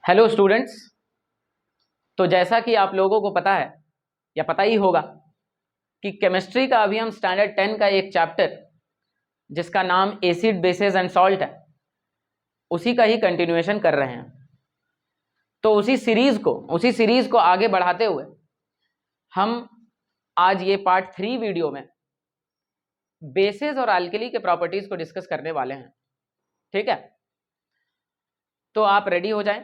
Hello students. तो जैसा कि आप लोगों को पता है या पता ही होगा कि केमिस्ट्री का अभी हम स्टैंडर्ड 10 का एक चैप्टर जिसका नाम एसिड बेसेस एंड सॉल्ट है, उसी का ही कंटिन्यूएशन कर रहे हैं। तो उसी सीरीज को आगे बढ़ाते हुए हम आज ये पार्ट 3 वीडियो में बेसेस और अल्कली के प्रॉपर्टीज को डिस्कस करने वाले हैं। ठीक है, तो आप रेडी हो जाएं।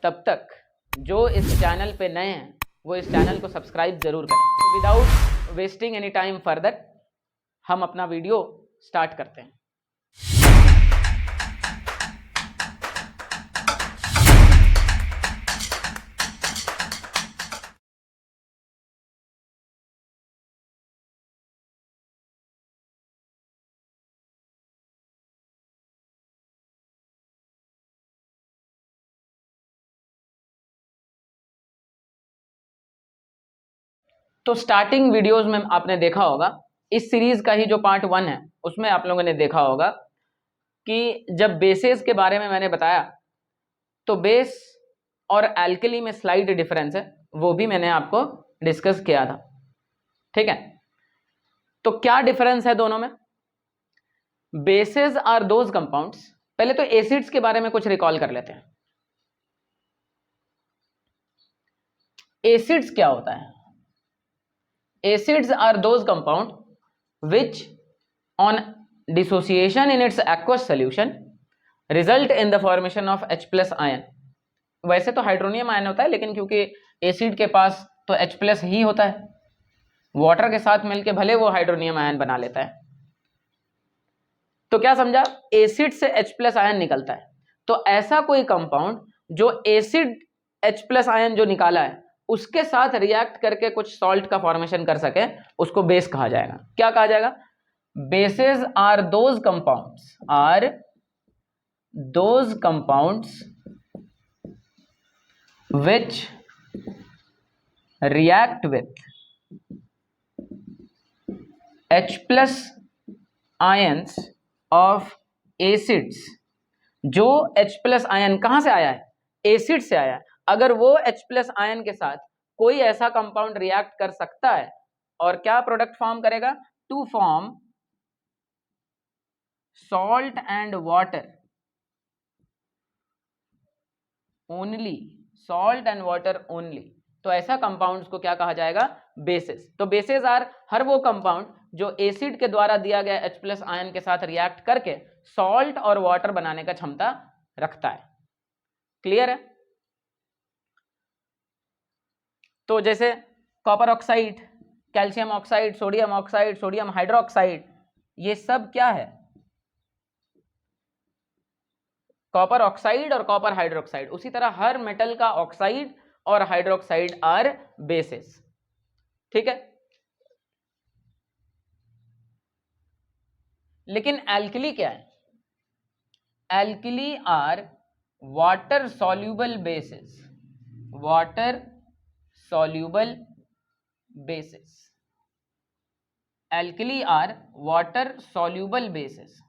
तब तक जो इस चैनल पे नए हैं वो इस चैनल को सब्सक्राइब जरूर करें। Without wasting any time further हम अपना वीडियो स्टार्ट करते हैं। तो स्टार्टिंग वीडियोस में आपने देखा होगा, इस सीरीज का ही जो पार्ट 1 है उसमें आप लोगों ने देखा होगा कि जब बेसेस के बारे में मैंने बताया तो बेस और एल्कली में स्लाइट डिफरेंस है, वो भी मैंने आपको डिस्कस किया था। ठीक है, तो क्या डिफरेंस है दोनों में? Bases are those compounds. पहले तो एसिड्स के बारे में कुछ रिकॉल कर लेते हैं। एसिड्स क्या होता है? Acids are those compound which on dissociation in its aqueous solution result in the formation of H+ ion. वैसे तो हाइड्रोनियम आयन होता है, लेकिन क्योंकि एसिड के पास तो H+ ही होता है, वाटर के साथ मिलके भले वो हाइड्रोनियम आयन बना लेता है। तो क्या समझा? एसिड से H+ आयन निकलता है, तो ऐसा कोई कंपाउंड जो एसिड H+ आयन जो निकाला है उसके साथ रिएक्ट करके कुछ सॉल्ट का फॉर्मेशन कर सके, उसको बेस कहा जाएगा। क्या कहा जाएगा? Bases are those compounds which react with H+ ions of acids। जो H+ आयन कहां से आया है? एसिड से आया है। अगर वो H+ आयन के साथ कोई ऐसा कंपाउंड रिएक्ट कर सकता है और क्या प्रोडक्ट फॉर्म करेगा? To form salt and water only, salt and water only. तो ऐसा कंपाउंड्स को क्या कहा जाएगा? बेसिस। तो बेसिस आर हर वो कंपाउंड जो एसिड के द्वारा दिया गया H+ आयन के साथ रिएक्ट करके सॉल्ट और वाटर बनाने का क्षमता रखता है। क्लियर है? तो जैसे copper oxide, calcium oxide, sodium hydroxide, ये सब क्या है? कॉपर ऑक्साइड और कॉपर हाइड्रोक्साइड। उसी तरह हर मेटल का ऑक्साइड और हाइड्रोक्साइड आर बेसिस। ठीक है, लेकिन एल्कली क्या है? Alkali are water soluble bases. Water soluble bases. Alkali are water soluble bases.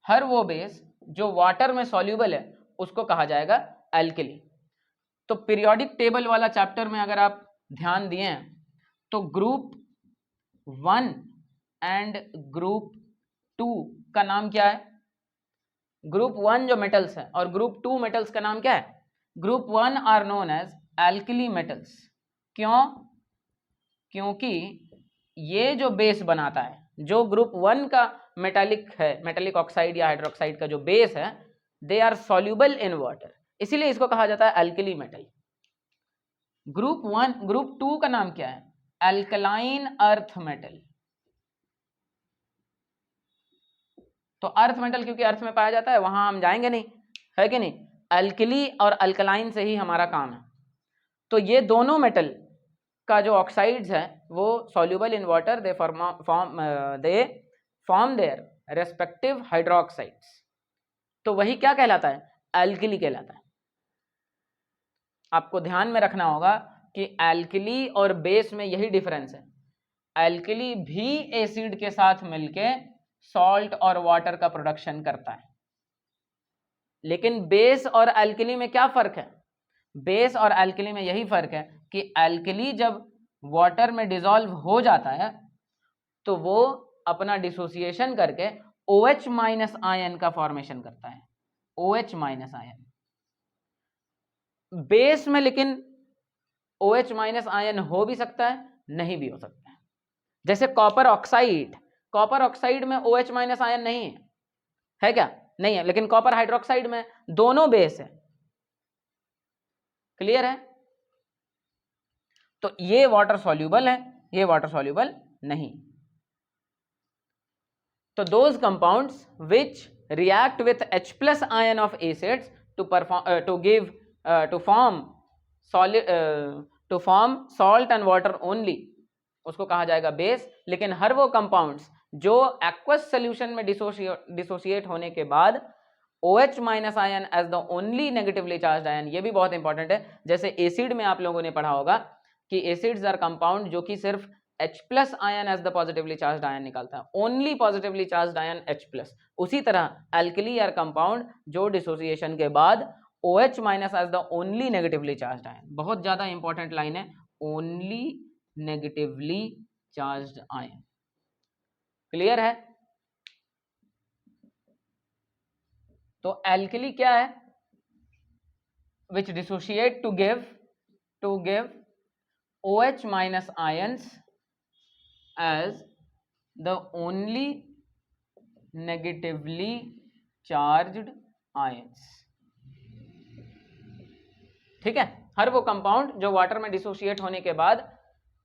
हर वो बेस जो वाटर में सॉल्यूबल है उसको कहा जाएगा एल्कली। तो पीरियोडिक टेबल वाला चैप्टर में अगर आप ध्यान दिए हैं तो ग्रुप 1 एंड ग्रुप 2 का नाम क्या है? ग्रुप 1 जो मेटल्स है और ग्रुप 2 मेटल्स का नाम क्या है? Group 1 are known as alkali metals. क्यों? क्योंकि ये जो बेस बनाता है, जो ग्रुप 1 का मेटालिक है, मेटालिक ऑक्साइड या हाइड्रोक्साइड का जो बेस है, they are soluble in water, इसीलिए इसको कहा जाता है एल्कली मेटल। ग्रुप 2 का नाम क्या है? Alkaline earth metal. तो अर्थ मेटल क्योंकि अर्थ में पाया जाता है, वहां हम जाएंगे नहीं, है कि नहीं? अल्कली और अल्कलाइन से ही हमारा काम है। तो ये दोनों मेटल का जो ऑक्साइड्स है वो soluble in water, they form their respective hydroxides. तो वही क्या कहलाता है? एल्कली कहलाता है। आपको ध्यान में रखना होगा कि एल्कली और बेस में यही डिफरेंस है। एल्कली भी एसिड के साथ मिलके सॉल्ट और वाटर का प्रोडक्शन करता है, लेकिन बेस और एल्कली में क्या फर्क है? बेस और एल्कली में यही फर्क है कि एल्कली जब वाटर में डिसॉल्व हो जाता है तो वो अपना डिसोसिएशन करके OH माइनस आयन का फॉर्मेशन करता है, OH माइनस आयन। बेस में लेकिन OH माइनस आयन हो भी सकता है, नहीं भी हो सकता है। जैसे कॉपर ऑक्साइड में OH माइनस आयन नहीं है क्या? नहीं है, लेकिन कॉपर हाइड्रोक्साइड में दोनों बेस है। क्लियर है? तो ये वाटर सॉल्यूबल है, ये वाटर सॉल्यूबल नहीं। तो those compounds which react with H plus ion of acids to form salt and water only, उसको कहा जाएगा बेस। लेकिन हर वो कंपाउंड्स जो एक्वस सोल्यूशन में डिसोसिएट होने के बाद OH minus ion as the only negatively charged ion, ये भी बहुत इंपॉर्टेंट है। जैसे एसिड में आप लोगों ने पढ़ा होगा कि एसिड्स आर कंपाउंड जो कि सिर्फ H plus ion as the positively charged ion निकालता है, only positively charged ion H plus. उसी तरह एल्कली आर कंपाउंड जो डिसोसिएशन के बाद OH minus as the only negatively charged ion. बहुत ज्यादा इंपॉर्टेंट लाइन है, only negatively charged ion. Clear है? तो एल्कली क्या है? Which dissociate to give OH minus ions as the only negatively charged ions। ठीक है? हर वो कंपाउंड जो वाटर में डिसोशिएट होने के बाद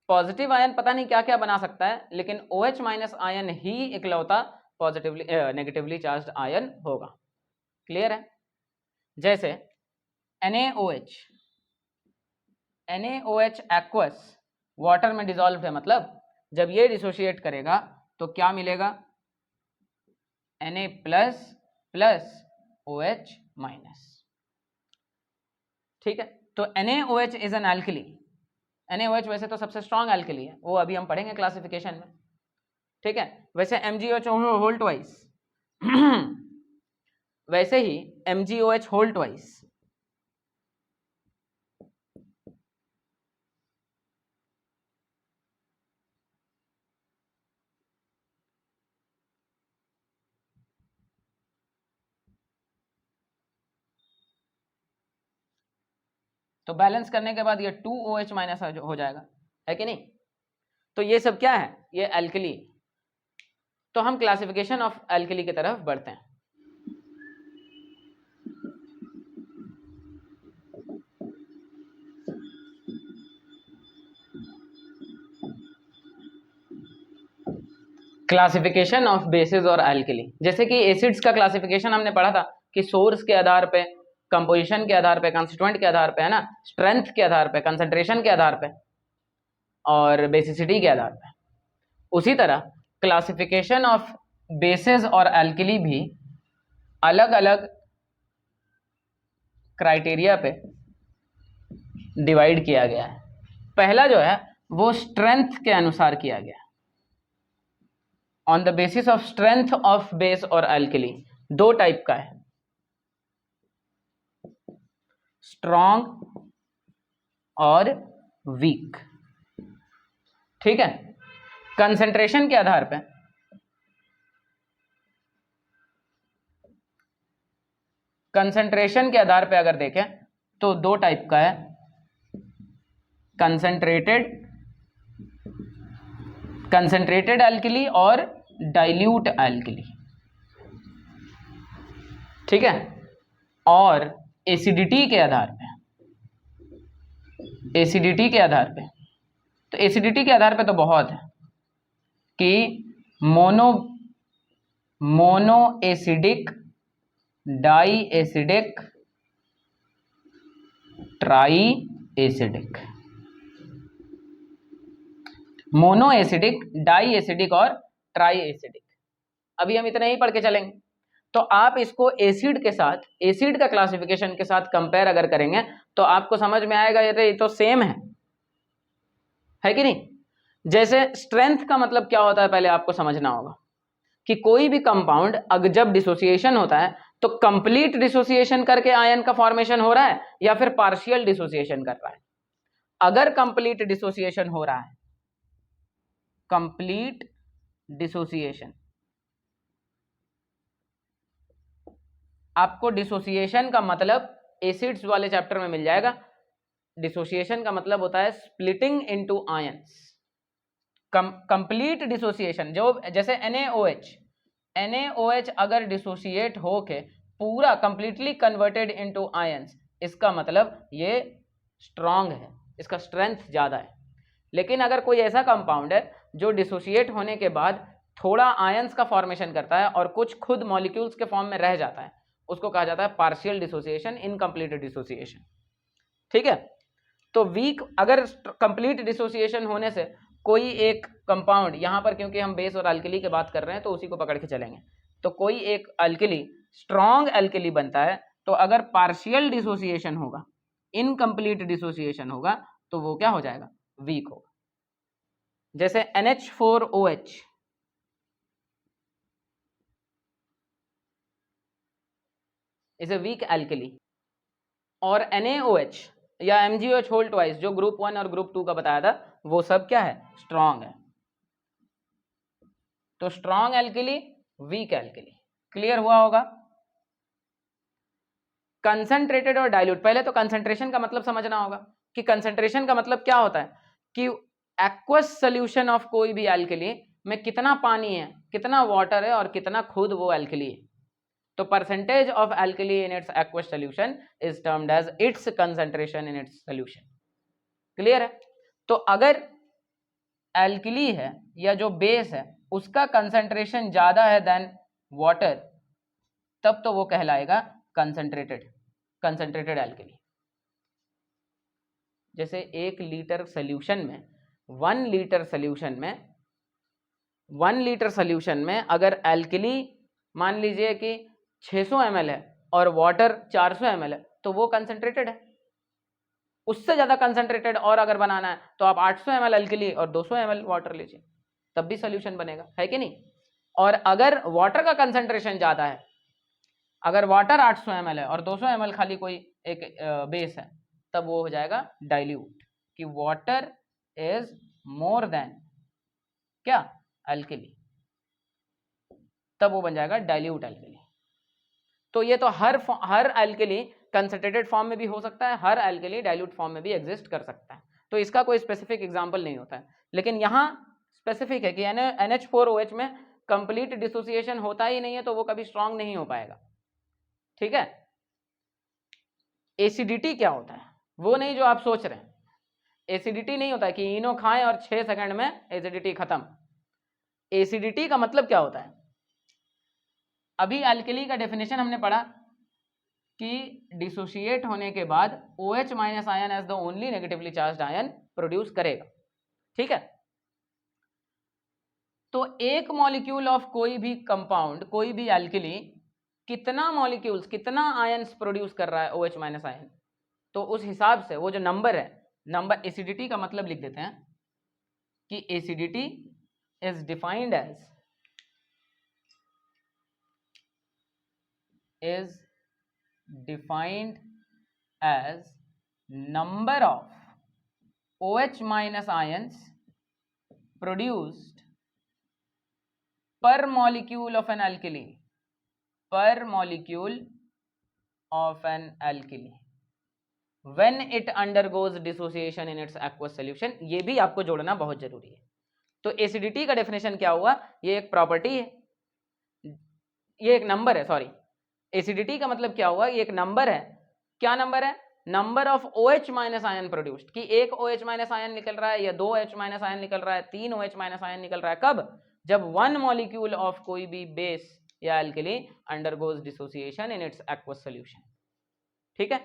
पॉजिटिव आयन पता नहीं क्या क्या बना सकता है, लेकिन OH माइनस आयन ही इकलौता पॉजिटिवली नेगेटिवली चार्ज्ड आयन होगा। क्लियर है? जैसे NaOH एक्वस वाटर में डिसॉल्व है, मतलब जब ये डिसोशिएट करेगा तो क्या मिलेगा? Na plus plus OH minus. ठीक है? तो NaOH is an alkali. NaOH वैसे तो सबसे स्ट्रॉन्ग एल्कली है, वो अभी हम पढ़ेंगे क्लासिफिकेशन में। ठीक है? वैसे MgOH होल ट्वाइस वैसे ही MgOH होल ट्वाइस तो बैलेंस करने के बाद ये 2OH माइनस हो जाएगा, है कि नहीं? तो ये सब क्या है? ये एल्कली। तो हम क्लासिफिकेशन ऑफ एल्कली की तरफ बढ़ते हैं। क्लासिफिकेशन ऑफ बेसिस और एल्कली। जैसे कि एसिड्स का क्लासिफिकेशन हमने पढ़ा था कि सोर्स के आधार पे, कंपोजिशन के आधार पे, कंस्टिट्यूएंट के आधार पे, है ना, स्ट्रेंथ के आधार पे, कंसंट्रेशन के आधार पे और बेसिसिटी के आधार पे। उसी तरह क्लासिफिकेशन ऑफ बेसिस और एल्कली भी अलग अलग क्राइटेरिया पे डिवाइड किया गया है। पहला जो है वो स्ट्रेंथ के अनुसार किया गया है, on the basis of strength of base और एल्कली। दो टाइप का है, स्ट्रॉन्ग और वीक। ठीक है? कंसंट्रेशन के आधार पे, कंसंट्रेशन के आधार पे अगर देखें तो दो टाइप का है, कंसंट्रेटेड एल्कली और डाइल्यूट एल्कली। ठीक है? और एसिडिटी के आधार पे, एसिडिटी के आधार पे, तो एसिडिटी के आधार पे तो बहुत है कि mono acidic, di acidic, tri acidic, mono acidic, di acidic और ट्राई एसिडिक। अभी हम इतना ही पढ़ के चलेंगे। तो आप इसको एसिड के साथ, एसिड का क्लासिफिकेशन के साथ कंपेयर अगर करेंगे तो आपको समझ में आएगा ये तो सेम है कि नहीं? जैसे स्ट्रेंथ का मतलब क्या होता है पहले आपको समझना होगा कि कोई भी कंपाउंड अगर जब डिसोसिएशन होता है तो कंप्लीट डिसोसिएशन करके आयन का फॉर्मेशन हो रहा है या फिर पार्शियल डिसोसिएशन कर रहा है। अगर कंप्लीट डिसोसिएशन हो रहा है, कंप्लीट डिसोसिएशन, आपको डिसोसिएशन का मतलब एसिड्स वाले चैप्टर में मिल जाएगा। डिसोसिएशन का मतलब होता है splitting into ions. Complete dissociation, जो जैसे NaOH अगर डिसोसिएट होके पूरा कंप्लीटली कन्वर्टेड इनटू आयंस, इसका मतलब ये स्ट्रांग है, इसका स्ट्रेंथ ज्यादा है। लेकिन अगर कोई ऐसा कंपाउंड है जो डिसोसिएट होने के बाद थोड़ा आयंस का फॉर्मेशन करता है और कुछ खुद मॉलिक्यूल्स के फॉर्म में रह जाता है, उसको कहा जाता है पार्शियल डिसोसिएशन, इनकम्प्लीट डिसोसिएशन। ठीक है, तो वीक, अगर कंप्लीट डिसोसिएशन होने से कोई एक कंपाउंड, यहां पर क्योंकि हम बेस और अल्कली की बात कर रहे हैं तो उसी को पकड़ के चलेंगे, तो कोई एक अल्कली स्ट्रॉन्ग अल्कली बनता है, तो अगर पार्शियल डिसोसिएशन होगा, इनकम्प्लीट डिसोसिएशन होगा, तो वो क्या हो जाएगा, वीक होगा। जैसे NH4OH is a weak alkali, और NaOH या MgOH होल ट्वाइस जो ग्रुप 1 और ग्रुप 2 का बताया था, वो सब क्या है, स्ट्रॉन्ग है। तो strong alkali, weak alkali, clear हुआ होगा। कंसंट्रेटेड और डाइल्यूट, पहले तो कंसंट्रेशन का मतलब समझना होगा कि कंसंट्रेशन का मतलब क्या होता है कि एक्वस सोल्यूशन ऑफ कोई भी एल्किली में कितना पानी है, कितना वाटर है और कितना खुद वो एल्किली है। तो percentage of alkali in its aqueous solution is termed as its concentration in its solution. Clear है। तो अगर एल्किली है या जो बेस है उसका कंसंट्रेशन ज्यादा है देन वाटर, तब तो वो कहलाएगा कंसंट्रेटेड एल्किली। जैसे 1 लीटर सोल्यूशन में 1 लीटर सोल्यूशन में अगर एल्किली मान लीजिए कि 600 ml है और वाटर 400 ml है, तो वो कंसंट्रेटेड है। उससे ज्यादा कंसंट्रेटेड और अगर बनाना है तो आप 800 ml एल्किली और 200 ml वाटर लीजिए, तब भी सोल्यूशन बनेगा, है कि नहीं। और अगर वाटर का कंसंट्रेशन ज्यादा है, अगर वाटर 800 ml है और 200 ml खाली कोई एक बेस है, तब वो हो जाएगा डाइल्यूट, कि वाटर इज मोर देन क्या, एल्किली, तब वो बन जाएगा डाइल्यूट एल्किली। तो ये तो हर एल्किली कंसंट्रेटेड फॉर्म में भी हो सकता है, हर एल्किली डाइल्यूट फॉर्म में भी एग्जिस्ट कर सकता है। तो इसका कोई स्पेसिफिक एग्जांपल नहीं होता है, लेकिन यहाँ स्पेसिफिक है कि NH4OH में कंप्लीट डिसोसिएशन होता ही नहीं है, तो वो कभी स्ट्रांग नहीं हो पाएगा। ठीक है। एसिडिटी क्या होता है, वो नहीं जो आप सोच रहे हैं। एसिडिटी नहीं होता है कि इनो खाएं और 6 सेकंड में एसिडिटी खत्म। एसिडिटी का मतलब क्या होता है, अभी एल्कली का डेफिनेशन हमने पढ़ा कि डिसोशिएट होने के बाद OH- ion as the only negatively charged ion produce करेगा। ठीक है। तो एक मॉलिक्यूल ऑफ कोई भी कंपाउंड, कोई भी एल्कली कितना मॉलिक्यूल्स, कितना आयंस प्रोड्यूस कर रहा है OH- आयन, तो उस हिसाब से वो जो नंबर है, नंबर एसिडिटी का मतलब लिख देते हैं कि acidity is defined as number of OH- ions produced per molecule of an alkali, when it undergoes dissociation in its aqueous solution। ये भी आपको जोड़ना बहुत जरूरी है। तो एसिडिटी का डेफिनेशन क्या हुआ, ये एक प्रॉपर्टी है, ये एक नंबर है, सॉरी। एसिडिटी का मतलब क्या हुआ, ये एक नंबर है। क्या नंबर है, number of OH- ion produced, कि एक OH- आयन निकल रहा है या 2 OH- आयन निकल रहा है, 3 OH- आयन निकल रहा है, कब, जब 1 मॉलिक्यूल ऑफ कोई भी बेस या alkali undergoes dissociation in its aqueous solution. ठीक है।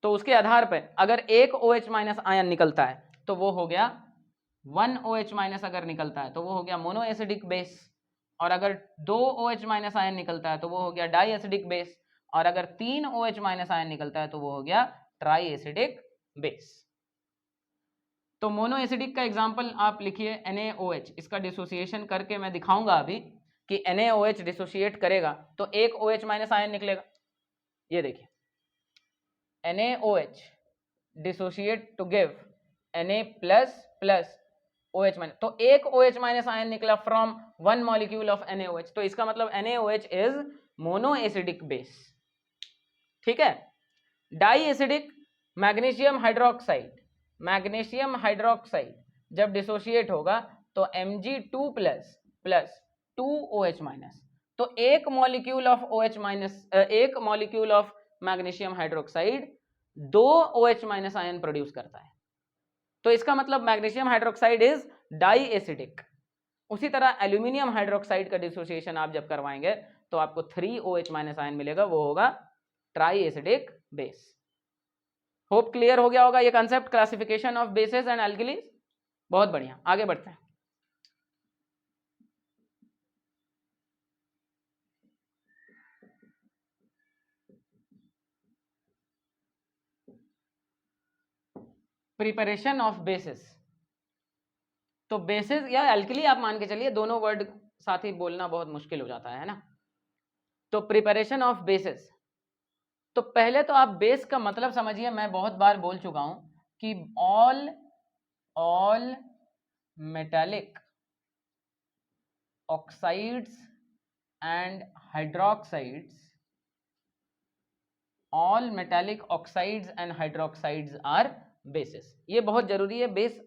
तो उसके आधार पर अगर एक OH- आयन निकलता है तो वो हो गया 1 OH- अगर निकलता है तो वो हो गया मोनो एसिडिक बेस, और अगर 2 OH- आयन निकलता है तो वो हो गया डाई एसिडिक बेस, और अगर 3 OH- आयन निकलता है तो वो हो गया ट्राई एसिडिक बेस। तो मोनो एसिडिक का एग्जाम्पल आप लिखिए NaOH, इसका डिसोसिएशन करके मैं दिखाऊंगा अभी कि NaOH डिसोसिएट करेगा तो एक OH माइनस आयन निकलेगा। ये देखिए NaOH dissociate to give Na plus plus OH minus, तो एक OH माइनस आयन निकला from one molecule of NaOH, तो इसका मतलब NaOH is mono acidic base. ठीक है। Di acidic magnesium hydroxide, magnesium hydroxide जब डिसोशिएट होगा तो Mg2 plus plus 2OH minus, तो एक मॉलिक्यूल ऑफ OH माइनस, एक molecule of magnesium hydroxide 2 OH minus ion produce करता है, तो इसका मतलब magnesium hydroxide is di acidic. उसी तरह एल्यूमिनियम हाइड्रोक्साइड का डिसोसिएशन आप जब करवाएंगे तो आपको 3 OH माइनस आयन मिलेगा, वो होगा try acidic base. Hope clear हो गया होगा ये concept, classification of bases and alkalis. बहुत बढ़िया, आगे बढ़ते हैं। प्रिपरेशन ऑफ बेसिस, तो बेसिस या एल्कली आप मान के चलिए, दोनों वर्ड साथ ही बोलना बहुत मुश्किल हो जाता है ना। तो प्रिपरेशन ऑफ बेसिस, तो पहले तो आप बेस का मतलब समझिए, मैं बहुत बार बोल चुका हूं कि all metallic oxides and hydroxides, all metallic oxides and hydroxides are bases. ये बहुत जरूरी है। बेस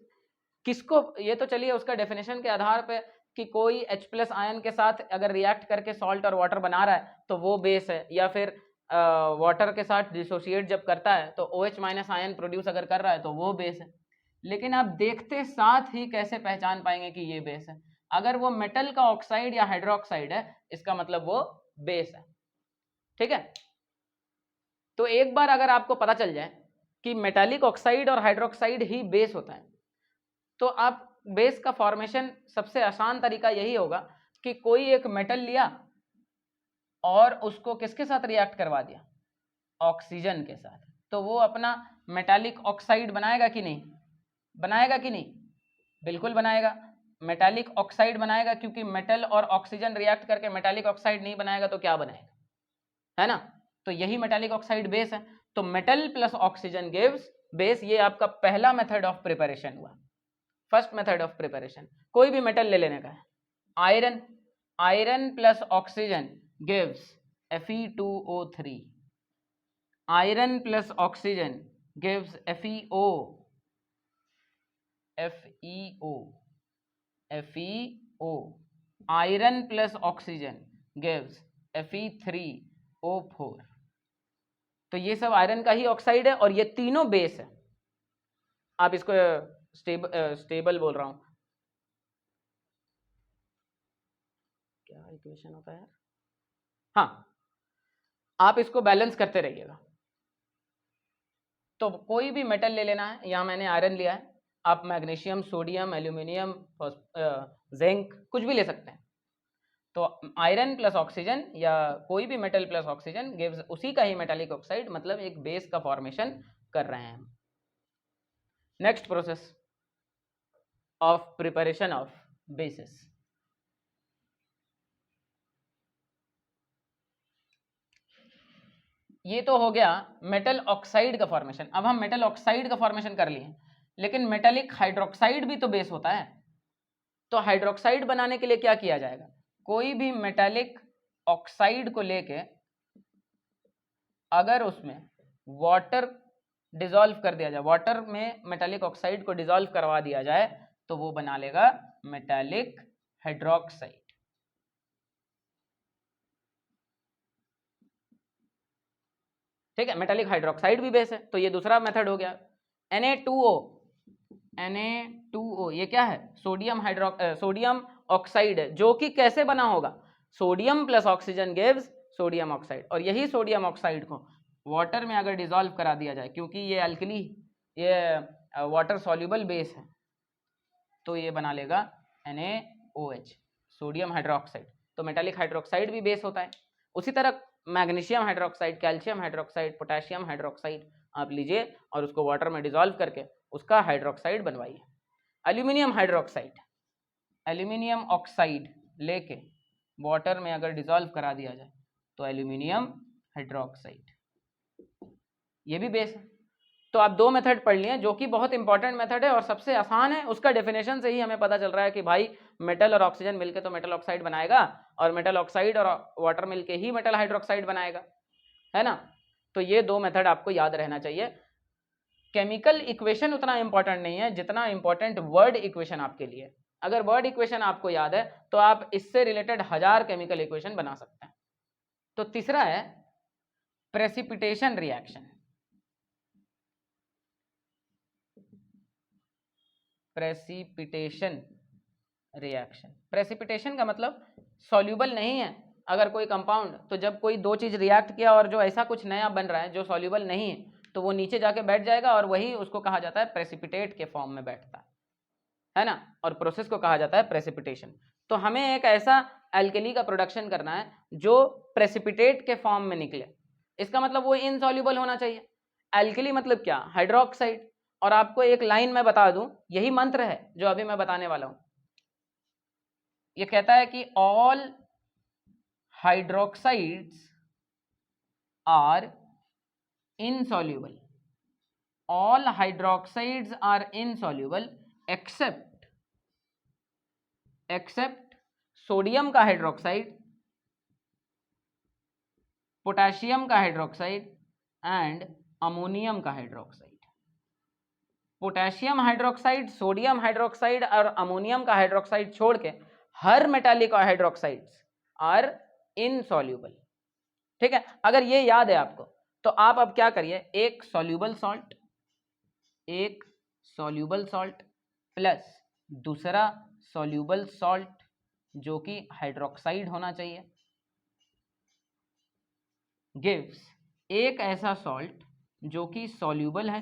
किसको, ये तो चलिए उसका डेफिनेशन के आधार पे कि कोई H+ आयन के साथ अगर रिएक्ट करके सॉल्ट और वाटर बना रहा है तो वो बेस है, या फिर वाटर के साथ डिसोशिएट जब करता है तो OH- आयन प्रोड्यूस अगर कर रहा है तो वो बेस है। लेकिन आप देखते साथ ही कैसे पहचान पाएंगे कि ये बेस है? अगर वो मेटल का ऑक्साइड या हाइड्रोक्साइड है, इसका मतलब वो बेस है। ठीक है। तो एक बार अगर आपको पता चल जाए कि मेटालिक ऑक्साइड और हाइड्रोक्साइड ही बेस होता है, तो आप बेस का फॉर्मेशन सबसे आसान तरीका यही होगा कि कोई एक मेटल लिया और उसको किसके साथ रिएक्ट करवा दिया, ऑक्सीजन के साथ, तो वो अपना मेटालिक ऑक्साइड बनाएगा कि नहीं? बनाएगा कि नहीं? बिल्कुल बनाएगा। मेटालिक ऑक्साइड बनाएगा, क्योंकि मेटल और ऑक्सीजन रिएक्ट करके मेटालिक ऑक्साइड नहीं बनाएगा तो क्या बनाएगा, है ना? तो यही मेटालिक ऑक्साइड बेस है। तो metal plus oxygen gives base. ये आपका पहला मेथड ऑफ प्रिपरेशन हुआ, फर्स्ट मेथड ऑफ प्रिपरेशन। कोई भी मेटल ले लेने का है। Iron, iron plus oxygen gives Fe2O3, iron plus oxygen gives FeO, FeO, iron plus oxygen gives Fe3O4। तो ये सब आयरन का ही ऑक्साइड है और ये तीनों बेस है। आप इसको स्टेबल बोल रहा हूं, क्या इक्वेशन होता है यार? हाँ, आप इसको बैलेंस करते रहिएगा। तो कोई भी मेटल ले लेना है, यहां मैंने आयरन लिया है, आप मैग्नीशियम, सोडियम, एल्यूमिनियम, जिंक, कुछ भी ले सकते हैं। तो आयरन प्लस ऑक्सीजन या कोई भी मेटल प्लस ऑक्सीजन गिव्स उसी का ही मेटालिक ऑक्साइड, मतलब एक बेस का फॉर्मेशन कर रहे हैं। Next process of preparation of basis, ये तो हो गया मेटल ऑक्साइड का फॉर्मेशन। अब हम मेटल ऑक्साइड का फॉर्मेशन कर लिए, लेकिन मेटालिक हाइड्रोक्साइड भी तो बेस होता है। तो हाइड्रोक्साइड बनाने के लिए क्या किया जाएगा? कोई भी मेटालिक ऑक्साइड को लेके अगर उसमें वाटर डिसॉल्व कर दिया जाए, वाटर में मेटालिक ऑक्साइड को डिसॉल्व करवा दिया जाए, तो वो बना लेगा मेटालिक हाइड्रोक्साइड। ठीक है, मेटालिक हाइड्रोक्साइड भी बेस है। तो ये दूसरा मेथड हो गया। Na2O, Na2O ये क्या है? सोडियम ऑक्साइड है, जो कि कैसे बना होगा? Sodium plus oxygen gives sodium oxide. और यही सोडियम ऑक्साइड को वाटर में अगर डिसॉल्व करा दिया जाए, क्योंकि ये अल्कली, ये वाटर सॉल्युबल बेस है, तो ये बना लेगा NaOH, सोडियम हाइड्रोक्साइड। तो मेटालिक हाइड्रोक्साइड भी बेस होता है। उसी तरह magnesium hydroxide, calcium hydroxide, potassium hydroxide आप लीजिए और उसको वाटर में डिसॉल्व करके उसका हाइड्रोक्साइड बनवाइए। एल्यूमिनियम हाइड्रोक्साइड, एल्यूमिनियम ऑक्साइड लेके वाटर में अगर डिसॉल्व करा दिया जाए तो एल्यूमिनियम हाइड्रोक्साइड, ये भी बेस है। तो आप दो मेथड पढ़ लिए जो कि बहुत इंपॉर्टेंट मेथड है और सबसे आसान है। उसका डेफिनेशन से ही हमें पता चल रहा है कि भाई मेटल और ऑक्सीजन मिलकर तो मेटल ऑक्साइड बनाएगा और मेटल ऑक्साइड और वाटर मिलके ही मेटल हाइड्रोक्साइड बनाएगा, है ना। तो ये दो मेथड आपको याद रहना चाहिए। केमिकल इक्वेशन उतना इंपॉर्टेंट नहीं है जितना इंपॉर्टेंट वर्ड इक्वेशन आपके लिए। अगर वर्ड इक्वेशन आपको याद है तो आप इससे रिलेटेड 1000 केमिकल इक्वेशन बना सकते हैं। तो तीसरा है precipitation reaction. Precipitation reaction, precipitation का मतलब सॉल्यूबल नहीं है अगर कोई कंपाउंड, तो जब कोई दो चीज रिएक्ट किया और जो ऐसा कुछ नया बन रहा है जो सॉल्यूबल नहीं है तो वो नीचे जाके बैठ जाएगा और वही उसको कहा जाता है प्रेसिपिटेट के फॉर्म में बैठता है ना, और प्रोसेस को कहा जाता है प्रेसिपिटेशन। तो हमें एक ऐसा एल्केली का प्रोडक्शन करना है जो प्रेसिपिटेट के फॉर्म में निकले। इसका मतलब वो इनसॉल्यूबल होना चाहिए। एल्केली मतलब क्या, हाइड्रोक्साइड। और आपको एक लाइन में बता दूं, यही मंत्र है जो अभी मैं बताने वाला हूं। ये कहता है कि all hydroxides are insoluble, all hydroxides are insoluble except sodium का हाइड्रोक्साइड, पोटेशियम का हाइड्रोक्साइड एंड अमोनियम का hydroxide. Potassium hydroxide, sodium hydroxide और अमोनियम का हाइड्रोक्साइड छोड़ के हर मेटालिक हाइड्रोक्साइड्स आर इनसॉल्यूबल। ठीक है, अगर ये याद है आपको तो आप अब क्या करिए, एक सॉल्यूबल सॉल्ट प्लस दूसरा सॉल्यूबल सॉल्ट जो कि हाइड्रोक्साइड होना चाहिए गिव्स एक ऐसा सॉल्ट जो कि सॉल्यूबल है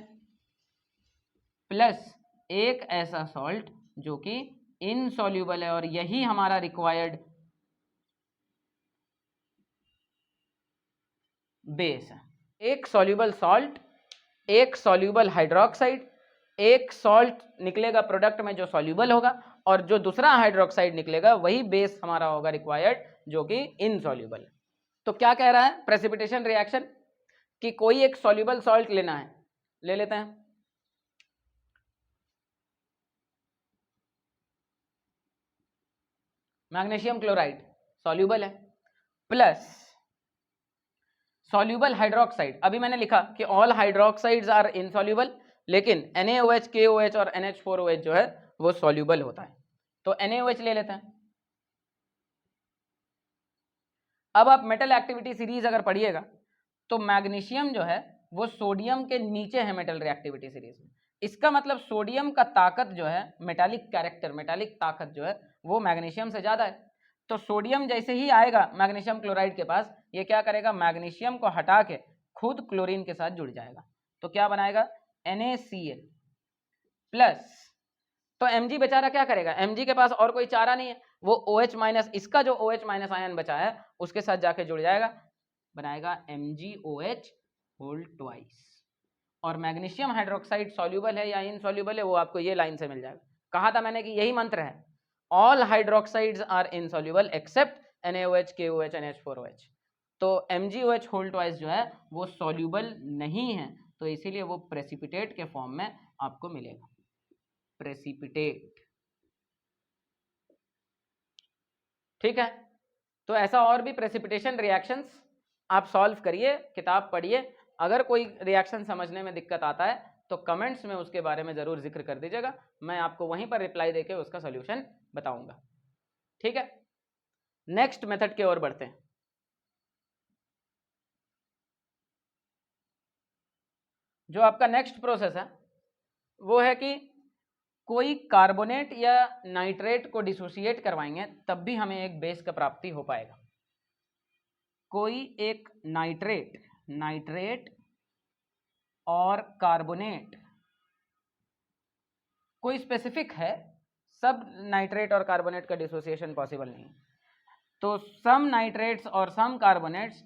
प्लस एक ऐसा सॉल्ट जो कि इनसॉल्यूबल है, और यही हमारा रिक्वायर्ड बेस है। एक सॉल्यूबल सॉल्ट, एक सॉल्यूबल हाइड्रोक्साइड, एक सॉल्ट निकलेगा प्रोडक्ट में जो सॉल्यूबल होगा, और जो दूसरा हाइड्रोक्साइड निकलेगा वही बेस हमारा होगा रिक्वायर्ड जो कि इनसॉल्यूबल। तो क्या कह रहा है प्रेसिपिटेशन रिएक्शन कि कोई एक सॉल्यूबल सॉल्ट लेना है, ले लेते हैं। मैग्नीशियम क्लोराइड सॉल्यूबल है प्लस सॉल्यूबल हाइड्रोक्साइड। अभी मैंने लिखा कि ऑल हाइड्रोक्साइड्स आर इनसॉल्यूबल, लेकिन NaOH, KOH और NH4OH जो है वो सॉल्यूबल होता है, तो NaOH ले लेते हैं। अब आप मेटल एक्टिविटी सीरीज अगर पढ़िएगा तो मैग्नीशियम जो है वो सोडियम के नीचे है मेटल रिएक्टिविटी सीरीज में। इसका मतलब सोडियम का ताकत जो है, मेटालिक कैरेक्टर, मेटालिक ताकत जो है वो मैग्नीशियम से ज्यादा है। तो सोडियम जैसे ही आएगा मैग्नीशियम क्लोराइड के पास, ये क्या करेगा, मैग्नीशियम को हटा के खुद क्लोरीन के साथ जुड़ जाएगा, तो क्या बनाएगा NaCl प्लस। तो Mg बेचारा क्या करेगा, Mg के पास और कोई चारा नहीं है, वो OH माइनस, इसका जो OH माइनस आयन बचा है उसके साथ जाके जुड़ जाएगा, बनाएगा MgOH होल ट्वाइस। और मैग्नीशियम हाइड्रोक्साइड सॉल्यूबल है या इनसॉल्यूबल है वो आपको ये लाइन से मिल जाएगा। कहा था मैंने कि यही मंत्र है, all hydroxides are insoluble except NaOH, KOH, NH4OH। तो MgOH होल ट्वाइस जो है वो सॉल्यूबल नहीं है, तो इसीलिए वो प्रेसिपिटेट के फॉर्म में आपको मिलेगा, प्रेसिपिटेट। ठीक है, तो ऐसा और भी प्रेसिपिटेशन रिएक्शंस आप सॉल्व करिए, किताब पढ़िए। अगर कोई रिएक्शन समझने में दिक्कत आता है तो कमेंट्स में उसके बारे में जरूर जिक्र कर दीजिएगा, मैं आपको वहीं पर रिप्लाई देके उसका सॉल्यूशन बताऊंगा। ठीक है, नेक्स्ट मेथड की ओर बढ़ते हैं। जो आपका नेक्स्ट प्रोसेस है वो है कि कोई कार्बोनेट या नाइट्रेट को डिसोसिएट करवाएंगे तब भी हमें एक बेस का प्राप्ति हो पाएगा। कोई एक नाइट्रेट और कार्बोनेट, कोई स्पेसिफिक है, सब नाइट्रेट और कार्बोनेट का डिसोसिएशन पॉसिबल नहीं है, तो सम नाइट्रेट्स और सम कार्बोनेट्स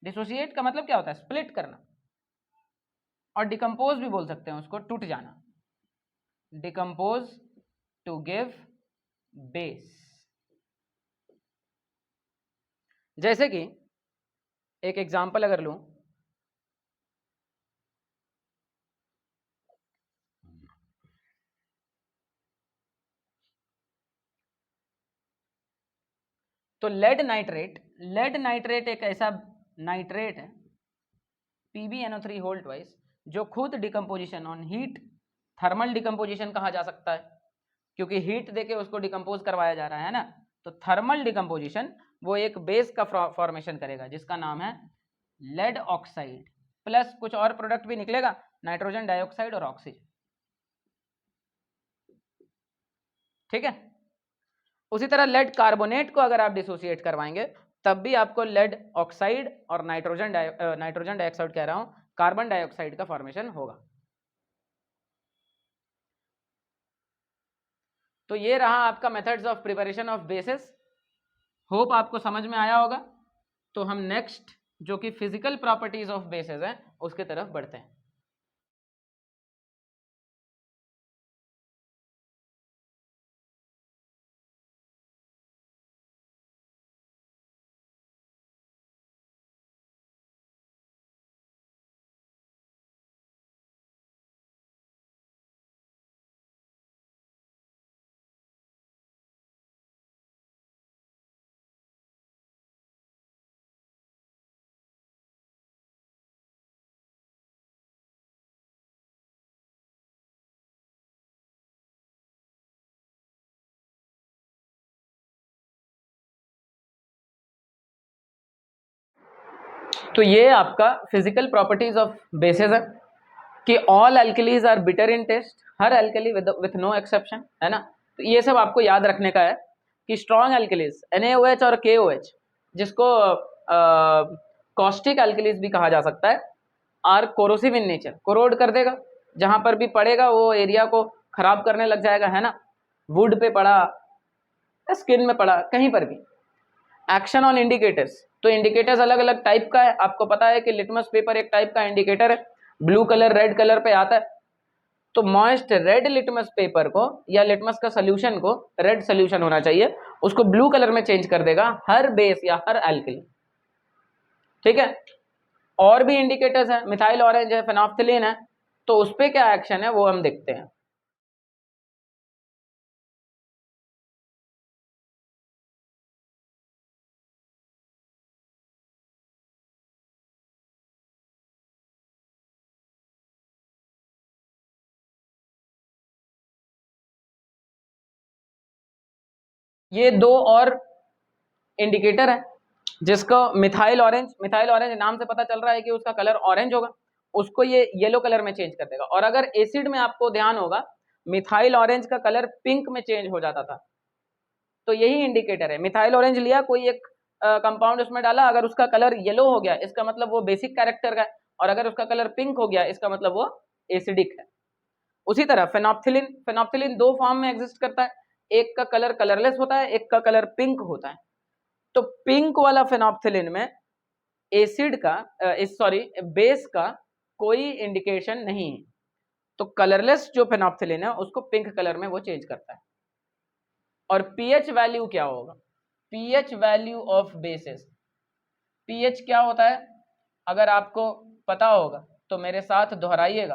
डिसोसिएट का मतलब क्या होता है, स्प्लिट करना। और डिकम्पोज भी बोल सकते हैं उसको, टूट जाना, डिकम्पोज टू गिव बेस। जैसे कि एक एग्जांपल अगर लूं, तो लेड नाइट्रेट एक ऐसा नाइट्रेट है PbNO3 होल ट्वाइस, जो खुद decomposition on heat, thermal decomposition कहा जा सकता है, क्योंकि हीट देके उसको डिकम्पोज करवाया जा रहा है ना, तो थर्मल डिकम्पोजिशन वो एक बेस का फॉर्मेशन करेगा जिसका नाम है लेड ऑक्साइड, प्लस कुछ और प्रोडक्ट भी निकलेगा, नाइट्रोजन डाइऑक्साइड और ऑक्सीजन। ठीक है, उसी तरह लेड कार्बोनेट को अगर आप डिसोसिएट करवाएंगे तब भी आपको लेड ऑक्साइड और नाइट्रोजन डाइऑक्साइड कह रहा हूं, कार्बन डाइऑक्साइड का फॉर्मेशन होगा। तो ये रहा आपका methods of preparation of basis. Hope आपको समझ में आया होगा। तो हम नेक्स्ट जो कि फिजिकल प्रॉपर्टीज ऑफ बेसिस है उसके तरफ बढ़ते हैं। तो ये आपका फिजिकल प्रॉपर्टीज ऑफ बेसिस है कि all alkalis are bitter in taste, हर एल्कली विथ नो एक्सेप्शन, है ना। तो ये सब आपको याद रखने का है कि स्ट्रॉन्ग एल्कलीज NaOH और KOH, जिसको कॉस्टिक एल्कलीज भी कहा जा सकता है, are corrosive in nature, corrode कर देगा, जहां पर भी पड़ेगा वो एरिया को खराब करने लग जाएगा, है ना। वुड पे पड़ा, स्किन में पड़ा, कहीं पर भी। एक्शन ऑन इंडिकेटर्स, तो इंडिकेटर्स अलग अलग टाइप का है, आपको पता है कि लिटमस पेपर एक टाइप का इंडिकेटर है, ब्लू कलर रेड कलर पे आता है। तो मॉइस्ट रेड लिटमस पेपर को या लिटमस का सोल्यूशन को, रेड सोल्यूशन होना चाहिए, उसको ब्लू कलर में चेंज कर देगा हर बेस या हर एल्कली। ठीक है, और भी इंडिकेटर्स हैं, मिथाइल ऑरेंज है, फेनोल्फ्थालीन है, तो उस पे क्या एक्शन है वो हम देखते हैं। ये दो और इंडिकेटर है, जिसको मिथाइल ऑरेंज नाम से पता चल रहा है कि उसका कलर ऑरेंज होगा, उसको ये येलो कलर में चेंज कर देगा। और अगर एसिड में आपको ध्यान होगा, मिथाइल ऑरेंज का कलर पिंक में चेंज हो जाता था, तो यही इंडिकेटर है। मिथाइल ऑरेंज लिया, कोई एक कंपाउंड उसमें डाला, अगर उसका कलर येलो हो गया इसका मतलब वो बेसिक कैरेक्टर का है, और अगर उसका कलर पिंक हो गया इसका मतलब वो एसिडिक है। उसी तरह फेनोल्फ्थालीन दो फॉर्म में एग्जिस्ट करता है, एक का कलर कलरलेस होता है, एक का कलर पिंक होता है। तो पिंक वाला फेनोल्फ्थालीन में एसिड का सॉरी बेस का कोई इंडिकेशन नहीं है, तो कलरलेस जो फेनोल्फ्थालीन है उसको पिंक कलर में वो चेंज करता है। और पीएच वैल्यू क्या होगा, pH value of basis, pH क्या होता है अगर आपको पता होगा तो मेरे साथ दोहराइएगा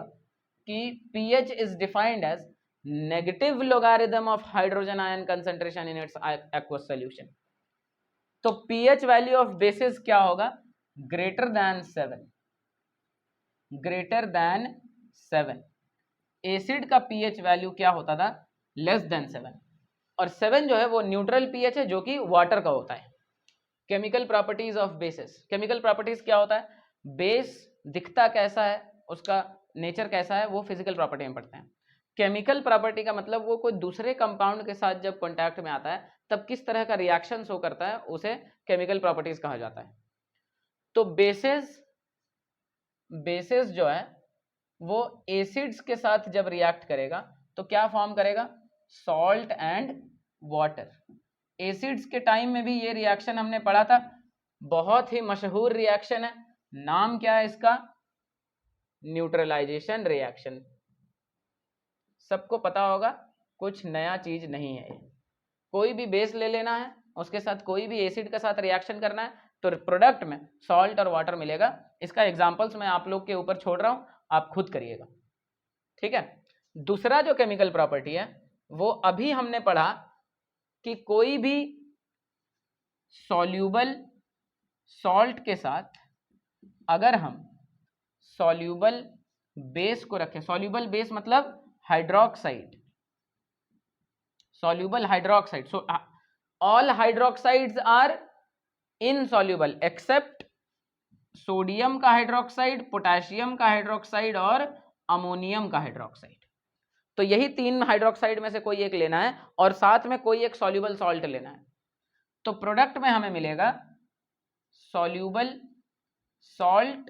कि pH is defined as negative logarithm of hydrogen ion concentration in its aqueous solution. तो pH वैल्यू ऑफ बेसिस क्या होगा, greater than 7, greater than 7। Acid का pH वैल्यू क्या होता था, लेस देन 7, और 7 जो है वो न्यूट्रल pH है जो कि वाटर का होता है। Chemical properties of basis, chemical properties क्या होता है, बेस दिखता कैसा है, उसका नेचर कैसा है, वो फिजिकल प्रॉपर्टी में पढ़ते हैं। केमिकल प्रॉपर्टी का मतलब वो कोई दूसरे कंपाउंड के साथ जब कॉन्टैक्ट में आता है तब किस तरह का रिएक्शन शो करता है, उसे केमिकल प्रॉपर्टीज कहा जाता है। तो बेसिस जो है वो एसिड्स के साथ जब रिएक्ट करेगा तो क्या फॉर्म करेगा, सॉल्ट एंड वाटर। एसिड्स के टाइम में भी ये रिएक्शन हमने पढ़ा था, बहुत ही मशहूर रिएक्शन है, नाम क्या है इसका, न्यूट्रलाइजेशन रिएक्शन। सबको पता होगा, कुछ नया चीज नहीं है। कोई भी बेस ले लेना है, उसके साथ कोई भी एसिड के साथ रिएक्शन करना है, तो प्रोडक्ट में सॉल्ट और वाटर मिलेगा। इसका एग्जांपल्स मैं आप लोग के ऊपर छोड़ रहा हूं, आप खुद करिएगा, ठीक है। दूसरा जो केमिकल प्रॉपर्टी है वो अभी हमने पढ़ा कि कोई भी सॉल्यूबल सॉल्ट के साथ अगर हम सॉल्यूबल बेस को रखें, सॉल्यूबल बेस मतलब hydroxide, soluble hydroxide, so all hydroxides are insoluble except sodium का हाइड्रोक्साइड, पोटेशियम का हाइड्रोक्साइड और अमोनियम का हाइड्रोक्साइड। तो यही तीन हाइड्रोक्साइड में से कोई एक लेना है और साथ में कोई एक सॉल्यूबल सॉल्ट लेना है। तो प्रोडक्ट में हमें मिलेगा soluble salt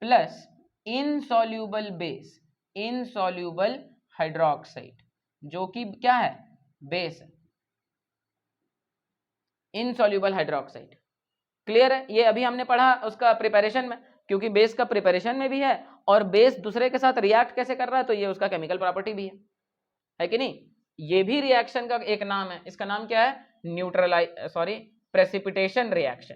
plus insoluble base, insoluble hydroxide, जो कि क्या है, बेस है, इनसॉल्यूबल हाइड्रोक्साइड। क्लियर है? ये अभी हमने पढ़ा उसका प्रिपरेशन में, क्योंकि बेस का प्रिपरेशन में भी है और बेस दूसरे के साथ रिएक्ट कैसे कर रहा है, तो ये उसका केमिकल प्रॉपर्टी भी है कि नहीं। ये भी रिएक्शन का एक नाम है, इसका नाम क्या है, precipitation reaction.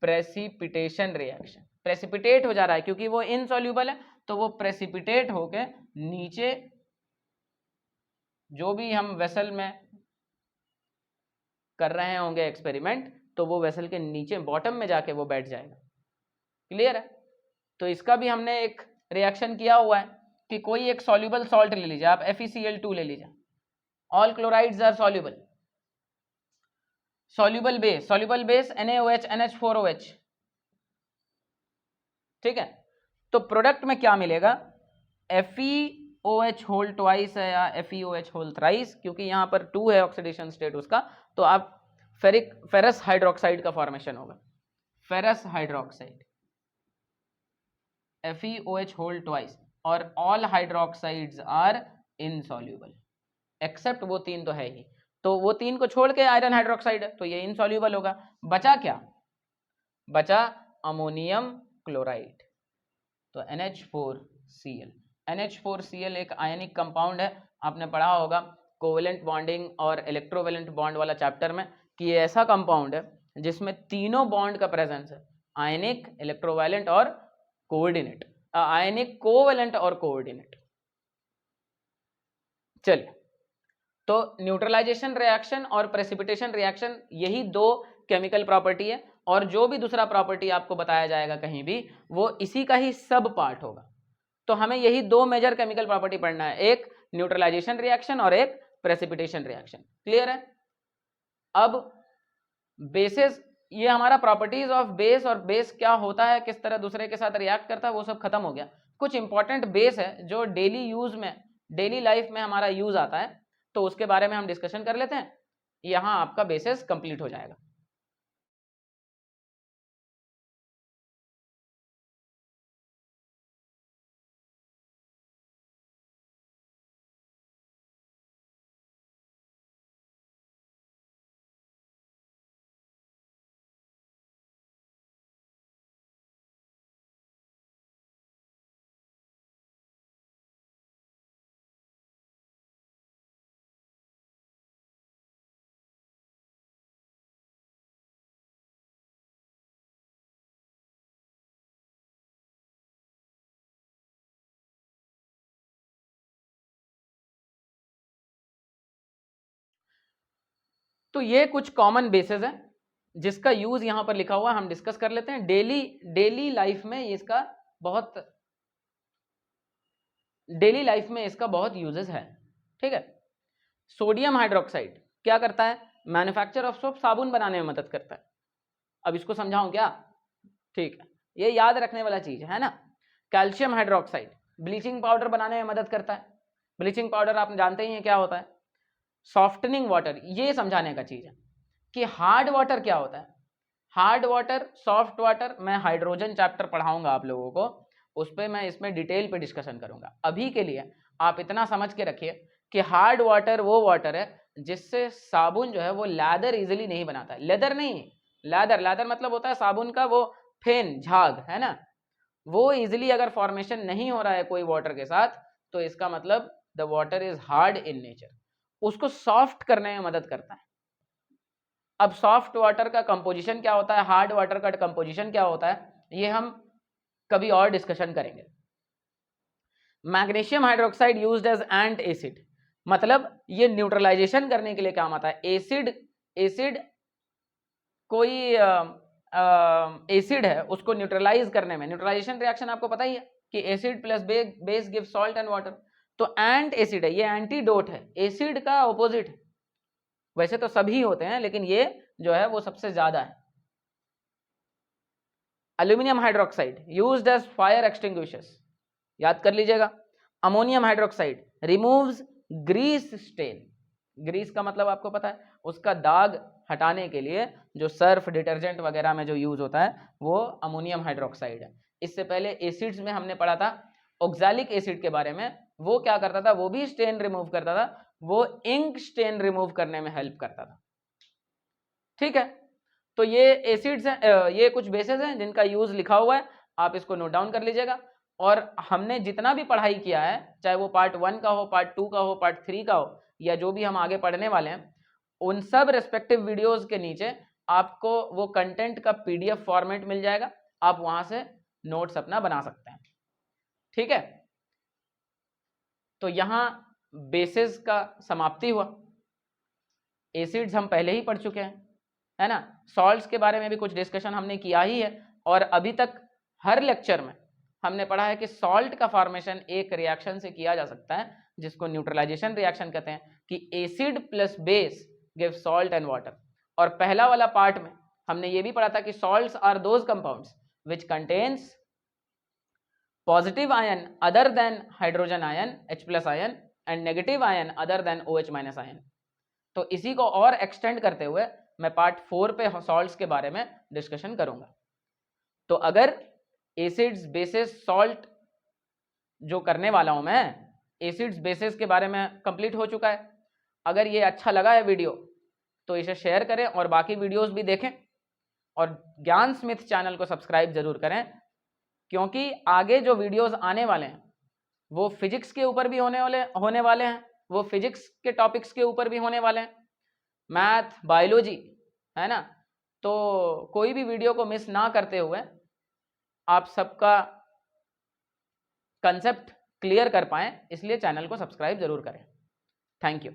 Precipitation reaction, precipitate हो जा रहा है क्योंकि वो इनसॉल्यूबल है, तो वो प्रेसिपिटेट होके नीचे जो भी हम वेसल में कर रहे होंगे एक्सपेरिमेंट, तो वो वेसल के नीचे बॉटम में जाके वो बैठ जाएगा। क्लियर है? तो इसका भी हमने एक रिएक्शन किया हुआ है कि कोई एक सॉल्यूबल सॉल्ट ले लीजिए आप, FeCl2 ले लीजिए, all chlorides are soluble, soluble base NaOH NH4OH, ठीक है। तो प्रोडक्ट में क्या मिलेगा, FeOH होल ट्वाइस है या FeOH होल थ्राइस, क्योंकि यहाँ पर 2 है ऑक्सीडेशन स्टेट उसका, तो आप फेरस हाइड्रोक्साइड का फॉर्मेशन होगा, ferrous hydroxide, FeOH whole twice, और all hydroxides are insoluble except वो तीन तो है ही, तो वो तीन को छोड़ के आयरन हाइड्रोक्साइड है, तो ये इनसॉल्यूबल होगा। बचा क्या, बचा अमोनियम क्लोराइड, तो NH4Cl। NH4Cl एक आयनिक कंपाउंड है, आपने पढ़ा होगा कोवेलेंट बॉन्डिंग और इलेक्ट्रोवेलेंट बॉन्ड वाला चैप्टर में, कि ये ऐसा कंपाउंड है जिसमें तीनों बॉन्ड का प्रेजेंस है, आयनिक, इलेक्ट्रोवेलेंट और कोऑर्डिनेट, आयनिक, कोवेलेंट और कोऑर्डिनेट। चलिए, तो न्यूट्रलाइजेशन रिएक्शन और प्रेसिपिटेशन रिएक्शन, यही दो केमिकल प्रॉपर्टी है, और जो भी दूसरा प्रॉपर्टी आपको बताया जाएगा कहीं भी, वो इसी का ही सब पार्ट होगा। तो हमें यही दो मेजर केमिकल प्रॉपर्टी पढ़ना है, एक न्यूट्रलाइजेशन रिएक्शन और एक प्रेसिपिटेशन रिएक्शन। क्लियर है? अब बेसिस, ये हमारा प्रॉपर्टीज ऑफ बेस और बेस क्या होता है, किस तरह दूसरे के साथ रिएक्ट करता है, वो सब खत्म हो गया। कुछ इंपॉर्टेंट बेस है जो डेली यूज में, डेली लाइफ में हमारा यूज आता है, तो उसके बारे में हम डिस्कशन कर लेते हैं। यहां आपका बेसिस कंप्लीट हो जाएगा। तो ये कुछ कॉमन बेसिस है जिसका यूज यहां पर लिखा हुआ है, हम डिस्कस कर लेते हैं। डेली लाइफ में इसका बहुत, डेली लाइफ में इसका बहुत यूजेस है, ठीक है। सोडियम हाइड्रोक्साइड क्या करता है, मैन्युफैक्चर ऑफ सोप, साबुन बनाने में मदद करता है। अब इसको समझाऊं क्या, ठीक है, ये याद रखने वाला चीज है ना। कैल्शियम हाइड्रोक्साइड ब्लीचिंग पाउडर बनाने में मदद करता है। ब्लीचिंग पाउडर आप जानते ही हैं क्या होता है, सॉफ्टनिंग वाटर, ये समझाने का चीज है कि हार्ड वाटर क्या होता है। हार्ड वाटर, सॉफ्ट वाटर, मैं हाइड्रोजन चैप्टर पढ़ाऊंगा आप लोगों को, उस पर मैं इसमें डिटेल पे डिस्कशन करूंगा। अभी के लिए आप इतना समझ के रखिए कि हार्ड वाटर वो वाटर है जिससे साबुन जो है वो लैदर इजीली नहीं बनाता है, लेदर नहीं, लैदर, लैदर मतलब होता है साबुन का वो फेन, झाग, है ना, वो इजिली अगर फॉर्मेशन नहीं हो रहा है कोई वाटर के साथ, तो इसका मतलब the water is hard in nature, उसको सॉफ्ट करने में मदद करता है। अब सॉफ्ट वाटर का कंपोजिशन क्या होता है, हार्ड वाटर का कंपोजिशन क्या होता है, ये हम कभी और डिस्कशन करेंगे। मैग्नीशियम हाइड्रोक्साइड यूज्ड एज एंट एसिड, मतलब ये न्यूट्रलाइजेशन करने के लिए काम आता है। एसिड कोई एसिड है, उसको न्यूट्रलाइज करने में, न्यूट्रलाइजेशन रिएक्शन आपको पता ही है कि acid plus base give salt and water. तो एंट एसिड है, ये एंटीडोट है, एसिड का ऑपोजिट है। वैसे तो सभी होते हैं लेकिन ये जो है वो सबसे ज्यादा है। Aluminium hydroxide used as fire extinguishers, याद कर लीजिएगा। Ammonium hydroxide removes grease stain, grease का मतलब आपको पता है, उसका दाग हटाने के लिए जो सर्फ डिटर्जेंट वगैरह में जो यूज होता है वो अमोनियम हाइड्रोक्साइड है। इससे पहले एसिड्स में हमने पढ़ा था ऑक्सैलिक एसिड के बारे में, वो क्या करता था, वो भी स्टेन रिमूव करता था, वो इंक स्टेन रिमूव करने में हेल्प करता था। ठीक है, तो ये एसिड्स हैं, ये कुछ बेसेस हैं जिनका यूज लिखा हुआ है, आप इसको नोट डाउन कर लीजिएगा। और हमने जितना भी पढ़ाई किया है, चाहे वो पार्ट 1 का हो, पार्ट 2 का हो, पार्ट 3 का हो, या जो भी हम आगे पढ़ने वाले हैं, उन सब रेस्पेक्टिव वीडियोस के नीचे आपको वो कंटेंट का पीडीएफ फॉर्मेट मिल जाएगा, आप वहां से नोट्स अपना बना सकते हैं। ठीक है, तो यहां बेसिस का समाप्ति हुआ। एसिड्स हम पहले ही पढ़ चुके हैं, है ना। सॉल्ट्स के बारे में भी कुछ डिस्कशन हमने किया ही है, और अभी तक हर लेक्चर में हमने पढ़ा है कि सॉल्ट का फॉर्मेशन एक रिएक्शन से किया जा सकता है जिसको न्यूट्रलाइजेशन रिएक्शन कहते हैं, कि acid plus base give salt and water. और पहला वाला पार्ट में हमने ये भी पढ़ा था कि salts are those compounds which contains positive ion other than hydrogen ion H+ ion and negative ion other than OH- ion. तो इसी को और एक्सटेंड करते हुए मैं पार्ट 4 पे सॉल्ट्स के बारे में डिस्कशन करूंगा। तो अगर एसिड्स बेसिस सॉल्ट जो करने वाला हूं मैं, एसिड्स बेसिस के बारे में कंप्लीट हो चुका है। अगर ये अच्छा लगा है वीडियो तो इसे शेयर करें और बाकी वीडियोस भी देखें, और ज्ञान स्मिथ चैनल को सब्सक्राइब जरूर करें, क्योंकि आगे जो वीडियोस आने वाले हैं वो फिजिक्स के ऊपर भी होने वाले हैं, वो फिजिक्स के टॉपिक्स के ऊपर भी होने वाले हैं, मैथ, बायोलॉजी, है ना। तो कोई भी वीडियो को मिस ना करते हुए आप सबका कंसेप्ट क्लियर कर पाएं, इसलिए चैनल को सब्सक्राइब जरूर करें। Thank you.